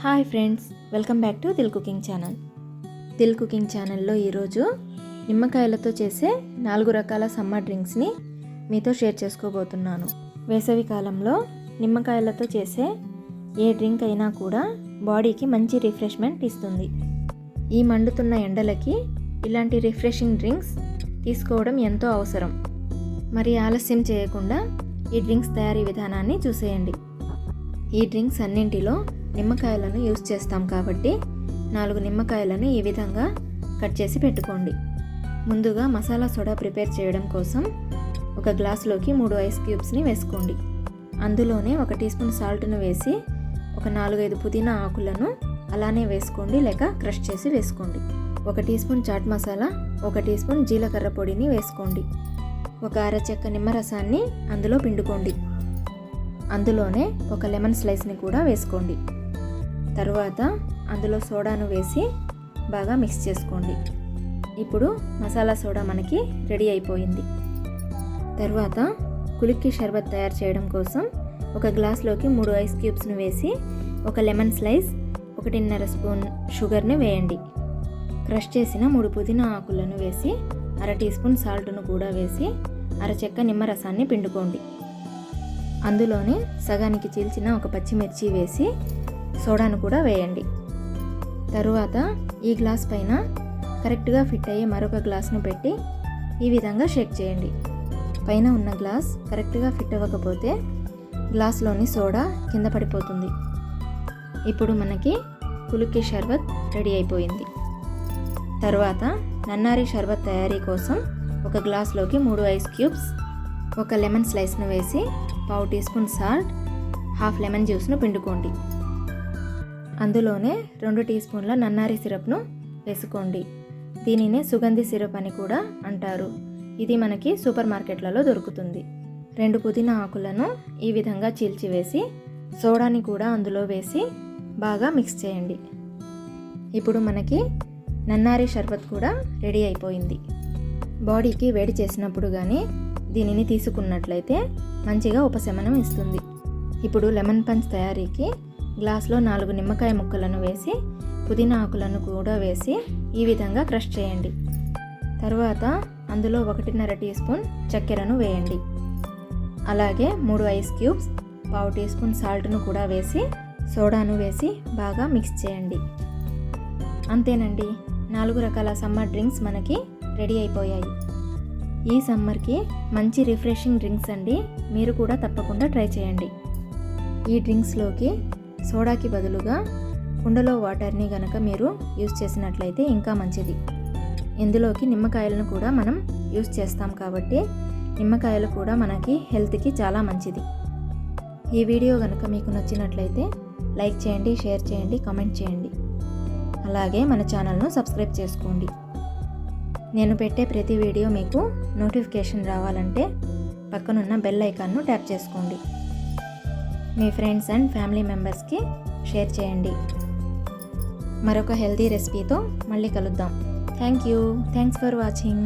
Hi friends, welcome back to Dil cooking channel. Dil cooking ఛానల్లో ఈరోజు నిమ్మకాయలతో చేసే 4 రకాల సమ్మర్ డ్రింక్స్ని మీతో షేర్ చేసుకోబోతున్నాను. వేసవి కాలంలో నిమ్మకాయలతో చేసే ఏ డ్రింక్ అయినా కూడా బాడీకి మంచి రిఫ్రెష్మెంట్ ఇస్తుంది. ఈ మండుతున్న ఎండలకి ఇలాంటి రిఫ్రెషింగ్ డ్రింక్స్ తీసుకోవడం ఎంతో అవసరం. మరి ఆలస్యం చేయకుండా ఈ డ్రింక్స్ తయారీ విధానాన్ని చూసేయండి. ఈ డ్రింక్స్ అన్నింటిలో నిమ్మకాయలను యూస్ చేస్తాం కాబట్టి 4 నిమ్మకాయలను ఈ విధంగా కట్ చేసి పెట్టుకోండి. ముందుగా మసాలా సోడా ప్రిపేర్ చేయడం కోసం ఒక గ్లాసులోకి 3 ఐస్ క్యూబ్స్ని వేసుకోండి. అందులోనే 1 టీ స్పూన్ సాల్ట్ను వేసి ఒక 4-5 పుదీనా ఆకులను అలానే వేసుకోండి, లేక క్రష్ చేసి వేసుకోండి. 1 teaspoon chaat masala, 1 teaspoon జీలకర్ర పొడిని వేసుకోండి. ఒక అరచెక్క నిమ్మరసాన్ని అందులో పిండుకోండి. అందులోనే ఒక లెమన్ స్లైస్ని కూడా వేసుకోండి. తరువాత అందులో సోడాను వేసి బాగా మిక్స్ చేసుకోండి. ఇప్పుడు మసాలా సోడా మనకి రెడీ అయిపోయింది. తర్వాత కులిక్కి షర్బత్ తయారు చేయడం కోసం ఒక గ్లాస్లోకి 3 ఐస్ క్యూబ్స్ను వేసి ఒక లెమన్ స్లైస్, 1.5 స్పూన్ షుగర్ని వేయండి. క్రష్ చేసిన 3 పుదీనా ఆకులను వేసి 1/2 టీ స్పూన్ సాల్ట్ను కూడా వేసి అరచెక్క నిమ్మరసాన్ని పిండుకోండి. అందులోనే సగానికి చీల్చిన ఒక పచ్చిమిర్చి వేసి సోడాను కూడా వేయండి. తరువాత ఈ గ్లాస్ పైన కరెక్ట్గా ఫిట్ అయ్యే మరొక గ్లాస్ను పెట్టి ఈ విధంగా షేక్ చేయండి. పైన ఉన్న గ్లాస్ కరెక్ట్గా ఫిట్ అవ్వకపోతే గ్లాస్లోని సోడా కింద పడిపోతుంది. ఇప్పుడు మనకి కులిక్కి షర్బత్ రెడీ అయిపోయింది. తరువాత నన్నారి షర్బత్ తయారీ కోసం ఒక గ్లాస్లోకి 3 ఐస్ క్యూబ్స్, ఒక లెమన్ స్లైస్ను వేసి 1/2 teaspoon salt, half lemon జ్యూస్ను పిండుకోండి. అందులోనే 2 టీ స్పూన్ల నన్నారి సిరప్ను వేసుకోండి. దీనినే సుగంధి సిరప్ అని కూడా అంటారు. ఇది మనకి సూపర్ మార్కెట్లలో దొరుకుతుంది. 2 పుదీనా ఆకులను ఈ విధంగా చీల్చివేసి సోడాని కూడా అందులో వేసి బాగా మిక్స్ చేయండి. ఇప్పుడు మనకి నన్నారి షర్బత్ కూడా రెడీ అయిపోయింది. బాడీకి వేడి చేసినప్పుడు కానీ దీనిని తీసుకున్నట్లయితే మంచిగా ఉపశమనం ఇస్తుంది. ఇప్పుడు లెమన్ పంచ్ తయారీకి గ్లాస్లో 4 నిమ్మకాయ ముక్కలను వేసి పుదీనా ఆకులను కూడా వేసి ఈ విధంగా క్రష్ చేయండి. తర్వాత అందులో 1.5 టీ స్పూన్ చక్కెరను వేయండి. అలాగే 3 ఐస్ క్యూబ్స్, 1/2 టీ స్పూన్ సాల్ట్ను కూడా వేసి సోడాను వేసి బాగా మిక్స్ చేయండి. అంతేనండి, 4 రకాల సమ్మర్ డ్రింక్స్ మనకి రెడీ అయిపోయాయి. ఈ సమ్మర్కి మంచి రిఫ్రెషింగ్ డ్రింక్స్ అండి. మీరు కూడా తప్పకుండా ట్రై చేయండి. ఈ డ్రింక్స్లోకి సోడాకి బదులుగా కుండలో వాటర్ని గనక మీరు యూస్ చేసినట్లయితే ఇంకా మంచిది. ఇందులోకి నిమ్మకాయలను కూడా మనం యూస్ చేస్తాం కాబట్టి నిమ్మకాయలు కూడా మనకి హెల్త్కి చాలా మంచిది. ఈ వీడియో కనుక మీకు నచ్చినట్లయితే లైక్ చేయండి, షేర్ చేయండి, కామెంట్ చేయండి. అలాగే మన ఛానల్ను సబ్స్క్రైబ్ చేసుకోండి. నేను పెట్టే ప్రతి వీడియో మీకు నోటిఫికేషన్ రావాలంటే పక్కనున్న బెల్ ఐకాన్ను ట్యాప్ చేసుకోండి. మీ ఫ్రెండ్స్ అండ్ ఫ్యామిలీ మెంబర్స్కి షేర్ చేయండి. మరొక హెల్తీ రెసిపీతో మళ్ళీ కలుద్దాం. Thanks for watching.